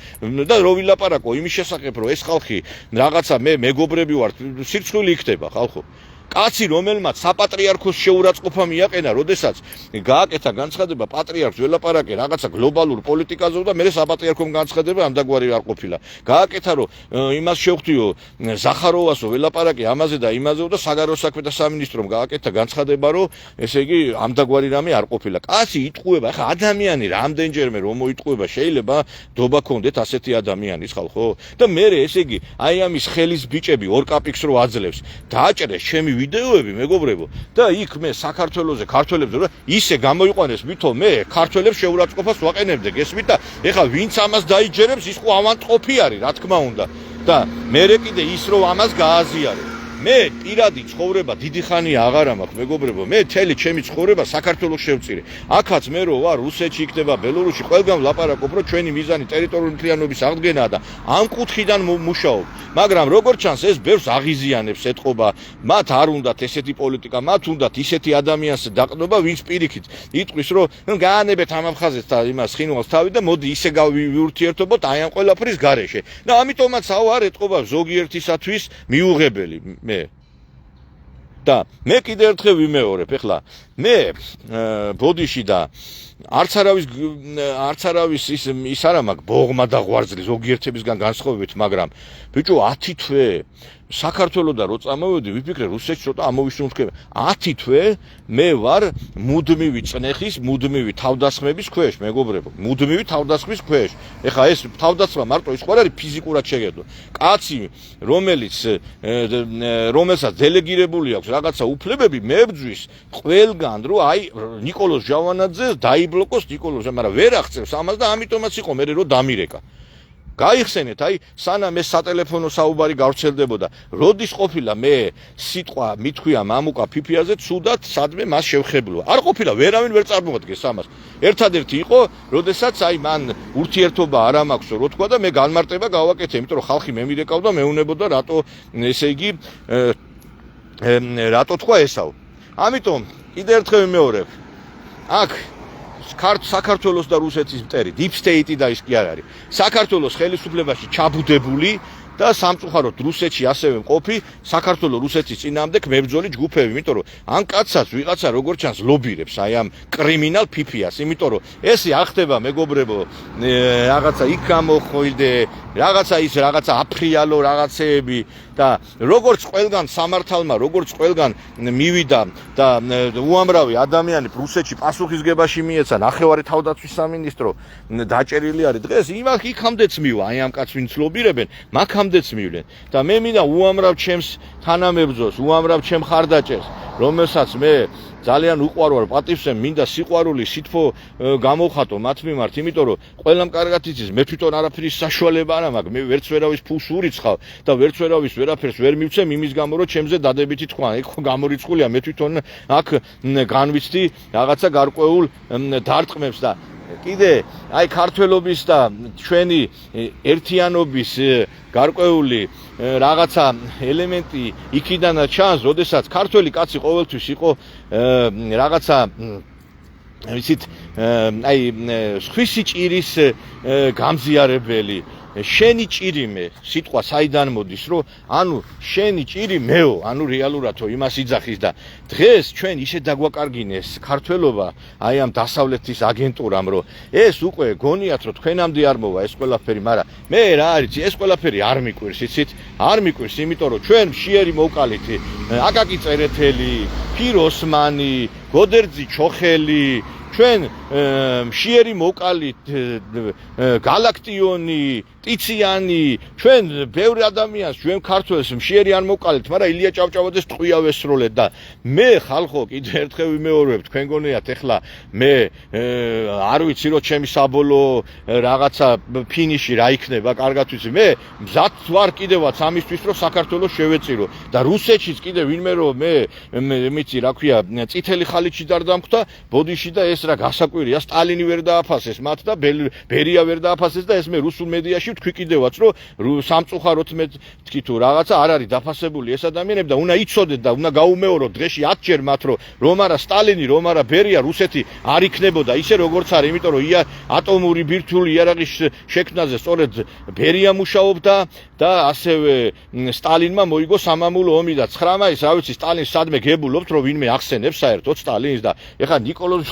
და რო ვილაპარაკო იმის შესახებ, რომ ეს ხალხი რაღაცა მე მეგობრები ვართ, სირცხვილი იქნება ხალხო. კაცი, რომელმაც საპატრიარქოს შეურაცხყოფა მიაყენა, როდესაც გააკეთა განცხადება პატრიარქს ველაპარაკე რაღაცა გლობალურ პოლიტიკაზე და მე საპატრიარქომ განცხადება ამდაგვარი არ ყოფილა. გააკეთა რომ იმას შევხვდიო ზახაროვასო ველაპარაკე ამაზე და იმაზეო და საგარეო საქმეთა სამინისტრომ გააკეთა განცხადება, რომ ესე იგი ამდაგვარი რამე არ ყოფილა. კაცი იტყუება, ახლა ადამიანი რამდენჯერმე რომ მოიტყუება, შეიძლება დობა ქონდეთ ასეთი ადამიანის ხალხო. და მე ესე იგი აი ამის ხელის ბიჭები ორ კაპიქს რო აძლევს, დააჭერეს ჩემი ვიდეოები მეგობრებო და იქ მე საქართველოზე ქართველებზე რომ ისე გამოიყვანეს ვითომ მე ქართველებს შეურაცხყოფას ვაყენებდე გესმით და ეხლა ვინც ამას დაიჯერებს ის ხო ავანტყოფი არის რა თქმა უნდა და მე კიდე ის რომ ამას გააზიარე მე პირადი ცხოვრება დიდი ხანია აღარა მაქვს მეგობრებო მე მთელი ჩემი ცხოვრება საქართველოს შევწირე აქაც მე რო ვარ რუსეთში იქნება ბელორუსში ყველგან ვლაპარაკობ რომ ჩვენი მიზანი ტერიტორიული მთლიანობის აღდგენაა და ამ კუთხიდან მუშაობ მაგრამ როგორ ჩანს ეს ბევრს აღიზიანებს ეთყობა მათ არ უნდათ ესეთი პოლიტიკა მათ უნდათ ისეთი ადამიანს დაყნობა ვინც პირიქით იტყვის რომ გაანებეთ ამ ხაზეს და იმას ხინვალს თავი და მოდი ისე გავიურთიერთობოთ აი ამ ყველაფრის გარეშე და ამიტომაც არ ეთყობა ზოგიერთისათვის მიუღებელი მე და მე კიდე ერთხელ ვიმეორებ ეხლა მე ბოდიში და არც არავის ის არა მაქვს ბოღმა და ღვარძლი ზოგიერთებისგან განსხვავებით მაგრამ ბიჭო 10 თვე საქართველოს და რო წამოვედი ვიფიქრე რუსეთში ცოტა ამოვისუნთქებ 10 თვე მე ვარ მუდმივი წნეხის მუდმივი თავდასხმების ქვეშ მეგობრებო მუდმივი თავდასხმის ქვეშ ეხლა ეს თავდასხმა მარტო ის ხარ არის ფიზიკურად შეგედო კაცი რომელსაც დელეგირებული აქვს რაღაცა უფლებები მებძვის ყველგან რომ აი ნიკოლოზ ჟავანაძეს დაიბლოკოს ნიკოლოზ მაგრამ ვერ აღწევს ამას და ამიტომაც იყო მე რომ დამირეკა გაიხსენეთ აი სანამ ეს სატელეფონო საუბარი გავრცელდებოდა როდის ყოფილა მე სიტყვა მithქვია მამუკა ფიფიაზე ცუდად სადმე მას შევხებლო არ ყოფილა ვერავინ ვერ წარმოადგენს ამას ერთადერთი იყო როდესაც აი მან ურთიერთობა არ ამაქვსო რო თქვა და მე განმარტება გავაკეთე იმიტომ რომ ხალხი მე მირეკავდა მეუნებოდა რატო ესე იგი რატო თქვა ესაო ამიტომ კიდე ერთხელ ვიმეორებ აქ საქართველოს და რუსეთის მტერი deep state და ის კი არ არის საქართველოს ხელისუფლებაში ჩაბუდებული და სამწუხაროდ რუსეთში ასევე მყოფი საქართველოს რუსეთის წინააღმდეგ მებრძოლი ჯგუფები იმიტომ რომ ან კაცსაც ვიღაცა როგორ ჩანს ლობირებს აი ამ კრიმინალ ფიფიას იმიტომ რომ ესე არ ხდება მეგობრებო რაღაცა იქ გამოხვიდე რაღაცა აფრიალო რაღაცეები და როგორც ყველგან სამართალმა, როგორც ყველგან მივიდა და უამრავი ადამიანი რუსეთში პასუხისგებაში მიეცა, ნახევარი თავდაცვის სამინისტრო დაჭერილი არის დღეს, იქამდეც მივა, აი ამ კაც ვინც ლობირებენ, მაგამდეც მივლენ და მე მინდა უამრავ ჩემს თანამებრძოლს, უამრავ ჩემ ხარდაჭერს, რომელსაც მე ძალიან უყვარვარ, პატივსემ, მინდა სიყვარული, სითბო გამოვხატო მათ მიმართ, იმიტომ რომ ყველამ კარგად იცის, მე თვითონ არაფრის საშუალება არ მაქვს, მე ვერც ვერავის ფულს ურიცხავ და ვერც ვერავის ვერაფერს ვერ მივცემ იმის გამო, რომ ჩემზე დადებითი თქვა, ეგ გამორიცხულია, მე თვითონ აქ განვიცდი რაღაცა გარკვეულ დარტყმებს და კიდე აი ქართველობის და ჩვენი ერთიანობის გარკვეული რაღაცა ელემენტი იქიდანაც ჩანს, როდესაც ქართველი კაცი ყოველთვის იყო რაღაცა ვიცით აი სხვისი ჭირის გამზიარებელი შენი ჭირიმე სიტყვა საიდან მოდის რომ ანუ შენი ჭირი მეო ანუ რეალურადო იმას იძახის და დღეს ჩვენ ისე დაგვაკარგინეს ქართველობა აი ამ დასავლეთის აგენტურამ რომ ეს უკვე გონიათ რომ თქვენამდე არ მოვა ეს ყველაფერი მაგრამ მე რა არის ეს ყველაფერი არ მიკვირს იცით არ მიკვირს იმიტომ რომ ჩვენ მშიერი მოვკალით აკაკი წერეთელი ფირ ოსმანი გოდერძი ჩოხელი ჩვენ მშიერი მოვკალით გალაქტიონი ტიციანი ჩვენ ბევრი ადამიანს ჩვენ ქართველს მშიერი არ მოვკალით მაგრამ ილია ჭავჭავაძეს ტყვია ვესროლეთ და მე ხალხო კიდე ერთხელ ვიმეორებ თქვენ გონიათ ეხლა მე არ ვიცი რომ ჩემი საბოლოო რაღაცა ფინიში რა იქნება კარგად ვიცი მე მზად ვარ კიდევაც ამისთვის რომ საქართველოს შევეწირო და რუსეთშიც კიდე ვინმე რომ მე მიცი რა ქვია წითელი ხალიჩი დარდამხვდა ბოდიში და ეს რა გასაკვირია სტალინი ვერ დააფასეს მათ და ბერია ვერ დააფასეს და ეს მე რუსულ მედიაში თქვი კიდევაც რომ სამწუხაროდ მე თქვი თუ რაღაცა არ არის დაფასებული ეს ადამიანები და უნდა იცოდეთ და უნდა გაუმეოროთ დღეში 10 ჯერ მათ რომ არა სტალინი რომ არა ბერია რუსეთი არ იქნებოდა ისე როგორც არის იმიტომ რომ ატომური ბირთვული იარაღის შექმნაზე სწორედ ბერია მუშაობდა და ასევე სტალინმა მოიგო სამამულო ომი და 9 მაისს რა ვიცი სტალინს სადმე გებულობთ რომ ვინმე ახსენებს საერთოდ სტალინს და ეხლა ნიკოლოზ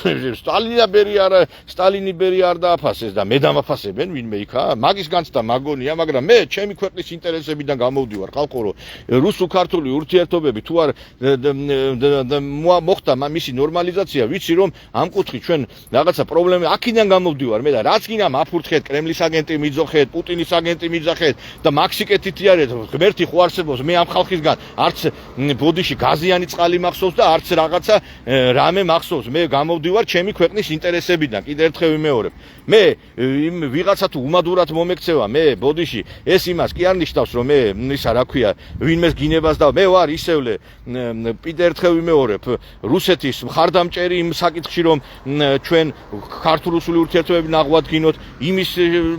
სტალინი და ბერია არა სტალინი ბერია არ დააფასეს და მე დამაფასებენ ვინმე იქა მაგის განცდა მაგონია მაგრამ მე ჩემი ქვეყნის ინტერესებიდან გამოვდივარ ხალხო რომ რუსულ-ქართული ურთიერთობები თუ არ მოხდა მისი ნორმალიზაცია ვიცი რომ ამ კუთხით ჩვენ რაღაცა პრობლემა აქედან გამოვდივარ მე და რაც გინდა მაფურთხეთ კრემლის აგენტი მიძოხეთ პუტინის აგენტი მიძახეთ და მაქსიკეთით იარეთ ღმერთი ხო არსებობს მე ამ ხალხისგან არც ბოდიში გაზიანი წყალი მახსოვს და არც რაღაცა რამე მახსოვს მე გამოვდივარ ჩემი ქვეყნის ინტერესებიდან კიდე ერთხელ ვიმეორებ მე იმ ვიღაცა თუ უმადურად მომექცევა მე ბოდიში ეს იმას კი არ ნიშნავს რომ მე ისა რა ქვია ვინმეს გინებას და მე ვარ ისევლე კიდე ერთხელ ვიმეორებ რუსეთის მხარდამჭერი იმ საკითხში რომ ჩვენ ქართულ-რუსული ურთიერთობები ნაღვადგინოთ იმის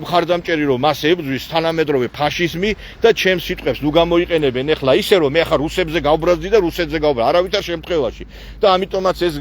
მხარდამჭერი რომ მას ებრძვის თანამედროვე ფაშიზმი და ჩემს სიტყვებს ნუ გამოიყენებენ ეხლა ისე რომ მე ახლა რუსებზე გავბრაზდი და რუსეთზე გავბრაზდი არავითარ შემთხვევაში და ამიტომაც ეს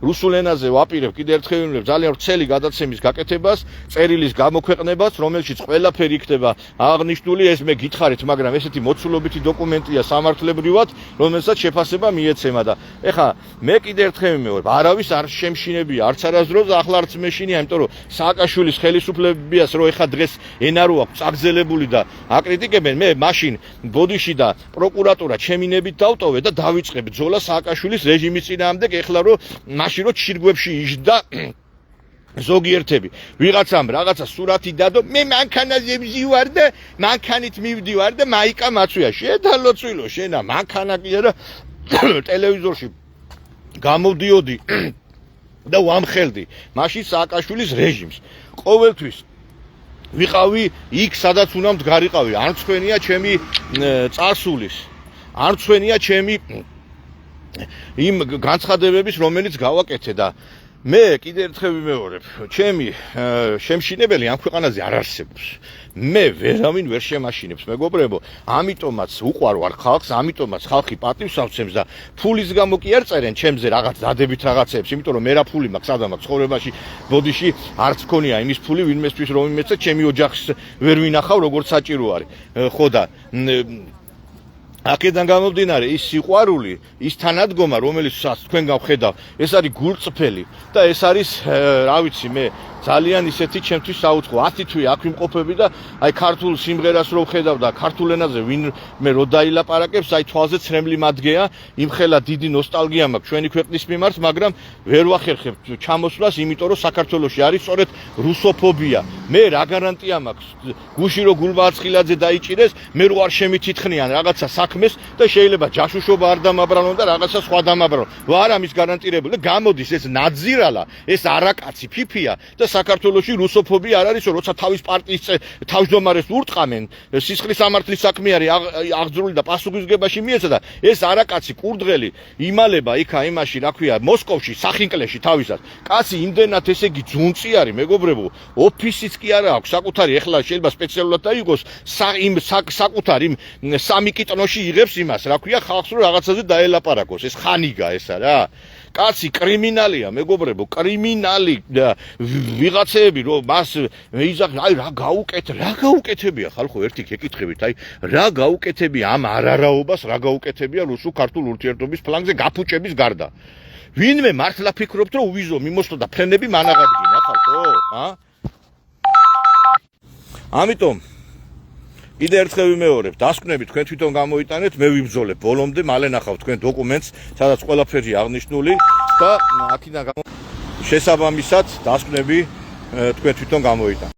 რუსულ ენაზე ვაპირებ კიდე ერთხელ ვიმეორებ ძალიან ვრცელი გადაცემის გაკეთებას წერილის გამოქვეყნებას რომელშიც ყველაფერი იქნება აღნიშნული ეს მე გითხარით მაგრამ ესეთი მოცულობითი დოკუმენტია სამართლებრივად რომელსაც შეფასება მიეცემა და ეხლა მე კიდე ერთხელ ვიმეორებ არავის არ შემშინებია არც არასდროს ახლა არც მეშინია იმიტომ რომ სააკაშვილის ხელისუფლებიას რო ეხლა დღეს ენარო აქვს წაგზელებული და აკრიტიკებენ მე მაშინ ბოდიში და პროკურატურა ჩემინებით დავტოვე და დავიწყე ბრძოლა სააკაშვილის რეჟიმის წინააღმდეგ ეხლა რომ მაშინ რო ჩირგვებში იჯდა ზოგიერთები ვიღაცამ რაღაცა სურათი დადო მე მანქანაზე ვზივარ და მანქანით მივდივარ და მაიკა მაცვია შედალოცვილო შენა მანქანა კი არა ტელევიზორში გამოვდიოდი და ვამხელდი მაშინ სააკაშვილის რეჟიმს ყოველთვის ვიყავი იქ სადაც უნდა მდგარიყავი არ მწვენია ჩემი წარსულის არ მწვენია ჩემი იმ განცხადებების რომელიც გავაკეთე და მე კიდე ერთხელ ვიმეორებ ჩემი შემშინებელი ამ ქვეყანაზე არ არსებობს მე ვერავინ ვერ შემაშინებს მეგობრებო ამიტომაც უყვარვარ ხალხს ამიტომაც ხალხი პატივს ავცემს და ფულის გამო კი არ წერენ ჩემზე რაღაც დადებით რაღაცებს იმიტომ რომ მე რა ფული მაქვს სადამაქვს ცხოვრებაში ბოდიში არც მქონია იმის ფული ვინმესთვის რომ იმეცა ჩემი ოჯახს ვერ ვინახავ როგორც საჭირო არის ხო და აქედან გამომდინარე ის სიყვარული ის თანადგომა რომელიც თქვენ გავხედავ ეს არის გულწრფელი და ეს არის რა ვიცი მე ძალიან ისეთი ჩემთვის საუცხო 10 თვე აქ ვიმყოფები და აი ქართულ სიმღერას რო ვხედავ და ქართულ ენაზე ვინმე რო დაილაპარაკებს, აი თვალზე ცრემლი მადგეა, იმხელა დიდი ნოსტალგია მაქვს ჩვენი ქვეყნის მიმართ, მაგრამ ვერ ვახერხებ ჩამოსვლას, იმიტომ რომ საქართველოში არის სწორედ რუსოფობია. მე რა გარანტია მაქვს, გუში რო გულბარცხილაძე დაიჭირეს, მე რო არ შემითითხნიან რაღაცა საქმეს და შეიძლება ჯაშუშობა არ დამაბრალონ და რაღაცა სხვა დამაბრალონ. ვარ ამის გარანტირებული. გამოდის ეს ნაძირალა, ეს არაკაცი ფიფია და საქართველოში რუსოფობია არ არის, როცა თავის პარტიის თავმჯდომარეს ურტყამენ, სისხლის სამართლის საქმე არის აღძრული და პასუხისგებაში მიეცა და ეს არაკაცი კურდღელი იმალება იქა იმაში, რა ქვია, მოსკოვში, სახინკლეში თავისას. კაცი იმდენად ესე იგი ძუნწი არის, მეგობრებო, ოფისიც კი არა აქვს საკუთარი, ეხლა შეიძლება სპეციალურად დაიგოს, საკუთარი სამი კიტნოში იღებს იმას, რა ქვია, ხალხს რო რაღაცაზე დაელაპარაკოს. ეს ხანიგა ესა რა. კაცი კრიმინალია, მეგობრებო, კრიმინალი და ვიღაცეები რომ მას იზახი, აი რა გაუკეთებია ხალხო, ერთი გეკითხებით, აი რა გაუკეთებია ამ არარაობას, რა გაუკეთებია რუსულ-ქართულ ურთიერთობის ფლანგზე გაფუჭების გარდა. ვინმე მართლა ფიქრობთ, რომ უვიზო მიმოსვლა და ფრენები მანაღადგინა ხალხო, ამიტომ კიდე ერთხელ ვიმეორებ, დასკვნები თქვენ თვითონ გამოიტანეთ, მე ვიბრძოლებ ბოლომდე, მალე ნახავთ თქვენ დოკუმენტს, სადაც ყველაფერი აღნიშნული და აქედან შესაბამისად დასკვნები თქვენ თვითონ გამოიტანეთ.